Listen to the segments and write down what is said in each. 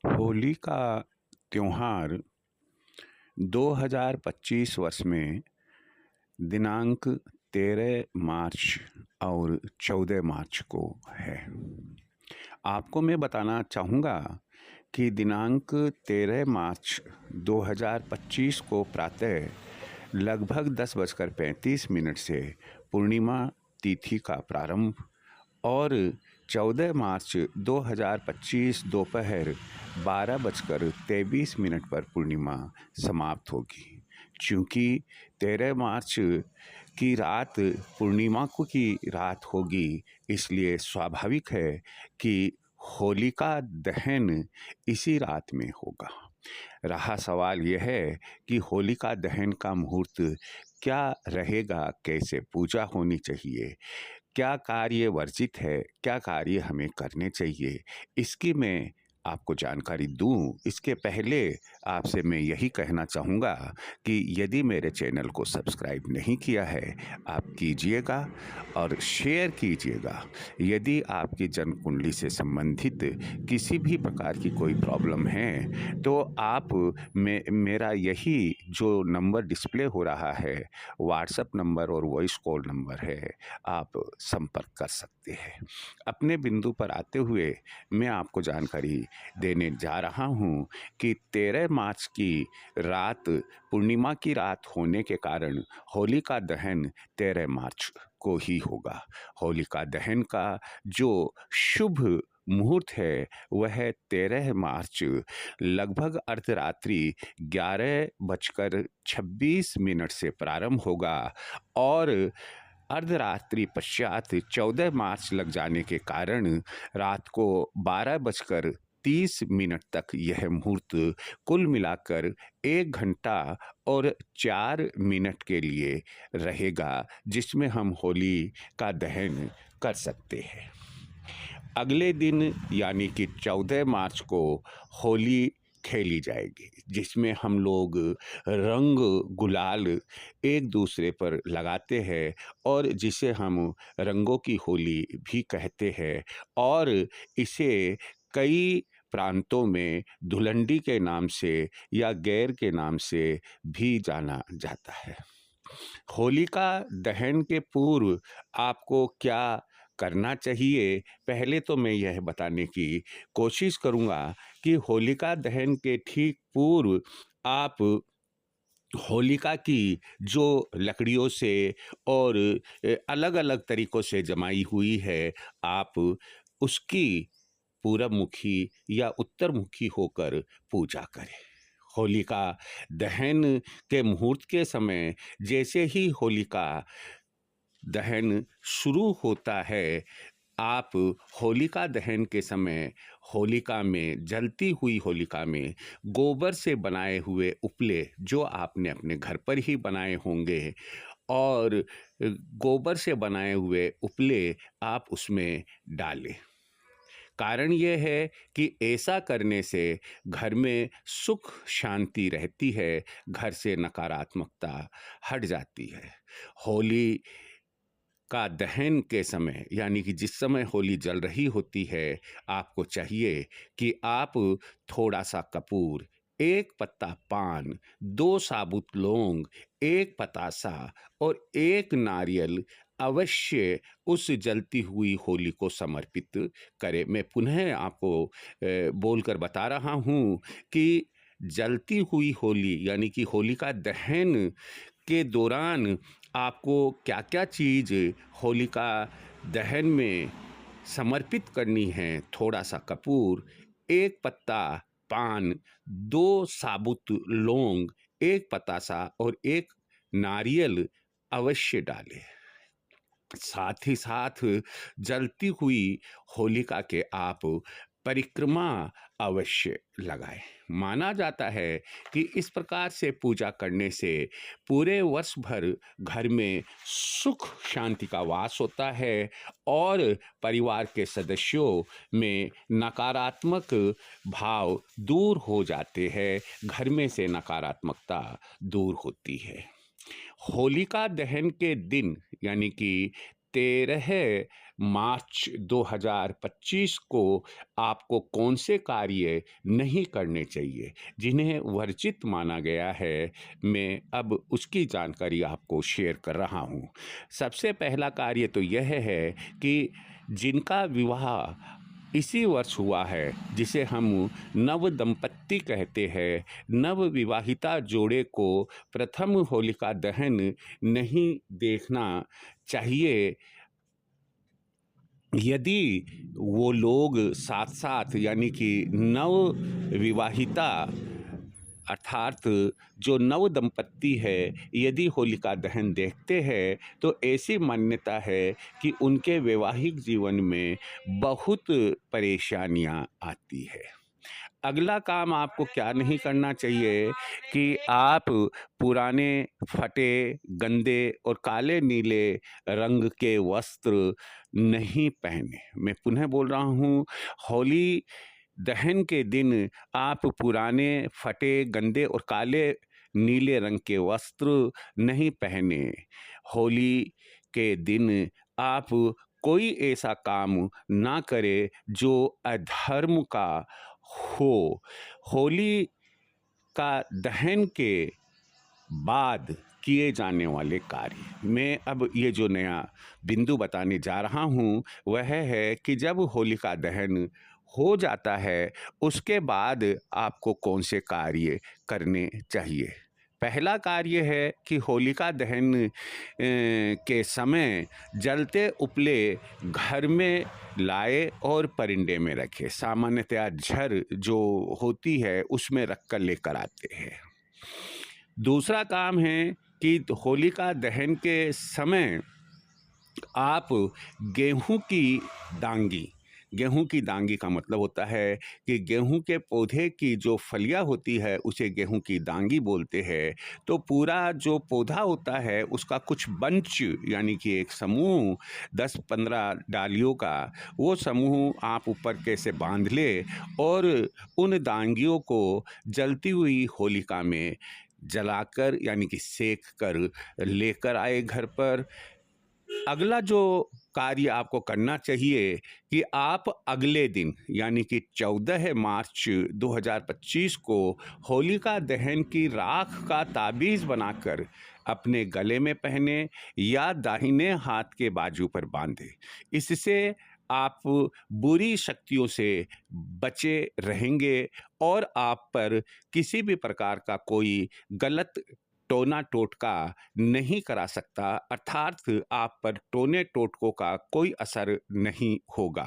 होली का त्योहार 2025 वर्ष में दिनांक 13 मार्च और 14 मार्च को है। आपको मैं बताना चाहूँगा कि दिनांक 13 मार्च 2025 को प्रातः लगभग 10:35 से पूर्णिमा तिथि का प्रारंभ और 14 मार्च 2025 दोपहर 12:23 पर पूर्णिमा समाप्त होगी। चूँकि 13 मार्च की रात पूर्णिमा की रात होगी, इसलिए स्वाभाविक है कि होलिका दहन इसी रात में होगा। रहा सवाल यह है कि होलिका दहन का मुहूर्त क्या रहेगा, कैसे पूजा होनी चाहिए, क्या कार्य वर्जित है, क्या कार्य हमें करने चाहिए, इसकी मैं आपको जानकारी दूं, इसके पहले आपसे मैं यही कहना चाहूँगा कि यदि मेरे चैनल को सब्सक्राइब नहीं किया है, आप कीजिएगा और शेयर कीजिएगा। यदि आपकी जन्म कुंडली से संबंधित किसी भी प्रकार की कोई प्रॉब्लम है तो आप मेरा यही जो नंबर डिस्प्ले हो रहा है, व्हाट्सएप नंबर और वॉइस कॉल नंबर है, आप संपर्क कर सकते हैं। अपने बिंदु पर आते हुए मैं आपको जानकारी देने जा रहा हूं कि 13 मार्च की रात पूर्णिमा की रात होने के कारण होलिका दहन 13 मार्च को ही होगा। होलिका दहन का जो शुभ मुहूर्त है वह 13 मार्च लगभग अर्धरात्रि 11:26 से प्रारंभ होगा और अर्धरात्रि पश्चात 14 मार्च लग जाने के कारण रात को 12:30 तक यह मुहूर्त कुल मिलाकर 1 घंटा और 4 मिनट के लिए रहेगा, जिसमें हम होली का दहन कर सकते हैं। अगले दिन यानी कि 14 मार्च को होली खेली जाएगी, जिसमें हम लोग रंग गुलाल एक दूसरे पर लगाते हैं और जिसे हम रंगों की होली भी कहते हैं और इसे कई प्रांतों में धुलंडी के नाम से या गैर के नाम से भी जाना जाता है। होलिका दहन के पूर्व आपको क्या करना चाहिए, पहले तो मैं यह बताने की कोशिश करूँगा कि होलिका दहन के ठीक पूर्व आप होलिका की जो लकड़ियों से और अलग-अलग तरीकों से जमाई हुई है, आप उसकी पूरब मुखी या उत्तर मुखी होकर पूजा करें। होलिका दहन के मुहूर्त के समय जैसे ही होलिका दहन शुरू होता है, आप होलिका दहन के समय होलिका में, जलती हुई होलिका में गोबर से बनाए हुए उपले जो आपने अपने घर पर ही बनाए होंगे और गोबर से बनाए हुए उपले आप उसमें डालें। कारण ये है कि ऐसा करने से घर में सुख शांति रहती है, घर से नकारात्मकता हट जाती है। होली का दहन के समय यानी कि जिस समय होली जल रही होती है, आपको चाहिए कि आप थोड़ा सा कपूर, 1 पत्ता पान, 2 साबुत लौंग, 1 पतासा और 1 नारियल अवश्य उस जलती हुई होली को समर्पित करें। मैं पुनः आपको बोलकर बता रहा हूँ कि जलती हुई होली यानी कि होलिका दहन के दौरान आपको क्या-क्या चीज़ होलिका दहन में समर्पित करनी है। थोड़ा सा कपूर, 1 पत्ता पान, 2 साबुत लौंग, 1 पतासा और 1 नारियल अवश्य डालें। साथ ही साथ जलती हुई होलिका के आप परिक्रमा अवश्य लगाएं। माना जाता है कि इस प्रकार से पूजा करने से पूरे वर्ष भर घर में सुख शांति का वास होता है और परिवार के सदस्यों में नकारात्मक भाव दूर हो जाते हैं, घर में से नकारात्मकता दूर होती है। होलिका दहन के दिन यानी कि 13 मार्च 2025 को आपको कौन से कार्य नहीं करने चाहिए, जिन्हें वर्जित माना गया है, मैं अब उसकी जानकारी आपको शेयर कर रहा हूँ। सबसे पहला कार्य तो यह है कि जिनका विवाह इसी वर्ष हुआ है, जिसे हम नव दंपत्ति कहते हैं, नव विवाहिता जोड़े को प्रथम होलिका दहन नहीं देखना चाहिए। यदि वो लोग साथ-साथ यानी कि नव विवाहिता अर्थात जो नव दंपत्ति है, यदि होलिका दहन देखते हैं, तो ऐसी मान्यता है कि उनके वैवाहिक जीवन में बहुत परेशानियां आती है। अगला काम आपको क्या नहीं करना चाहिए कि आप पुराने, फटे, गंदे और काले नीले रंग के वस्त्र नहीं पहने। मैं पुनः बोल रहा हूँ, होली दहन के दिन आप पुराने, फटे, गंदे और काले नीले रंग के वस्त्र नहीं पहने। होली के दिन आप कोई ऐसा काम ना करें जो अधर्म का हो। होली का दहन के बाद किए जाने वाले कार्य, मैं अब ये जो नया बिंदु बताने जा रहा हूँ, वह है कि जब होलिका दहन हो जाता है, उसके बाद आपको कौन से कार्य करने चाहिए। पहला कार्य है कि होलिका दहन के समय जलते उपले घर में लाए और परिंदे में रखे। सामान्यतया झर जो होती है उसमें रख कर लेकर आते हैं। दूसरा काम है कि होलिका दहन के समय आप गेहूं की दांगी, गेहूं की दांगी का मतलब होता है कि गेहूं के पौधे की जो फलियां होती है उसे गेहूं की दांगी बोलते हैं। तो पूरा जो पौधा होता है उसका कुछ बंच यानी कि एक समूह 10-15 डालियों का, वो समूह आप ऊपर कैसे बांध ले और उन दांगियों को जलती हुई होलिका में जलाकर यानी कि सेक कर लेकर आए घर पर। अगला जो कार्य आपको करना चाहिए कि आप अगले दिन यानी कि 14 मार्च 2025 को होलिका दहन की राख का ताबीज बनाकर अपने गले में पहने या दाहिने हाथ के बाजू पर बांधे। इससे आप बुरी शक्तियों से बचे रहेंगे और आप पर किसी भी प्रकार का कोई गलत टोना टोटका नहीं करा सकता, अर्थात आप पर टोने टोटकों का कोई असर नहीं होगा।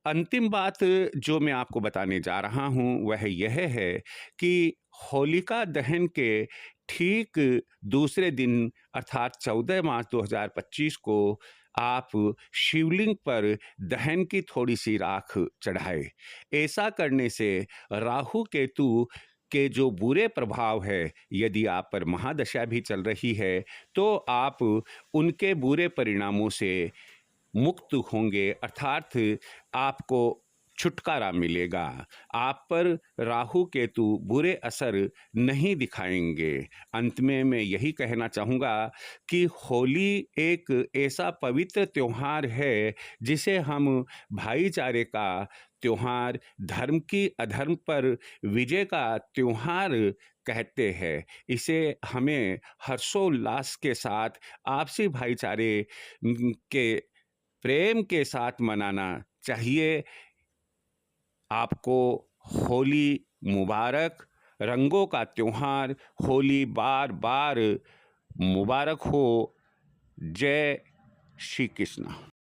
अंतिम बात जो मैं आपको बताने जा रहा हूँ वह यह है कि होलिका दहन के ठीक दूसरे दिन अर्थात 14 मार्च 2025 को आप शिवलिंग पर दहन की थोड़ी सी राख चढ़ाए। ऐसा करने से राहु केतु के जो बुरे प्रभाव है, यदि आप पर महादशा भी चल रही है, तो आप उनके बुरे परिणामों से मुक्त होंगे, अर्थात आपको छुटकारा मिलेगा। आप पर राहु केतु बुरे असर नहीं दिखाएंगे। अंत में मैं यही कहना चाहूँगा कि होली एक ऐसा पवित्र त्योहार है जिसे हम भाईचारे का त्योहार, धर्म की अधर्म पर विजय का त्योहार कहते हैं। इसे हमें हर्षोल्लास के साथ आपसी भाईचारे के प्रेम के साथ मनाना चाहिए। आपको होली मुबारक। रंगों का त्योहार होली बार बार मुबारक हो। जय श्री कृष्ण।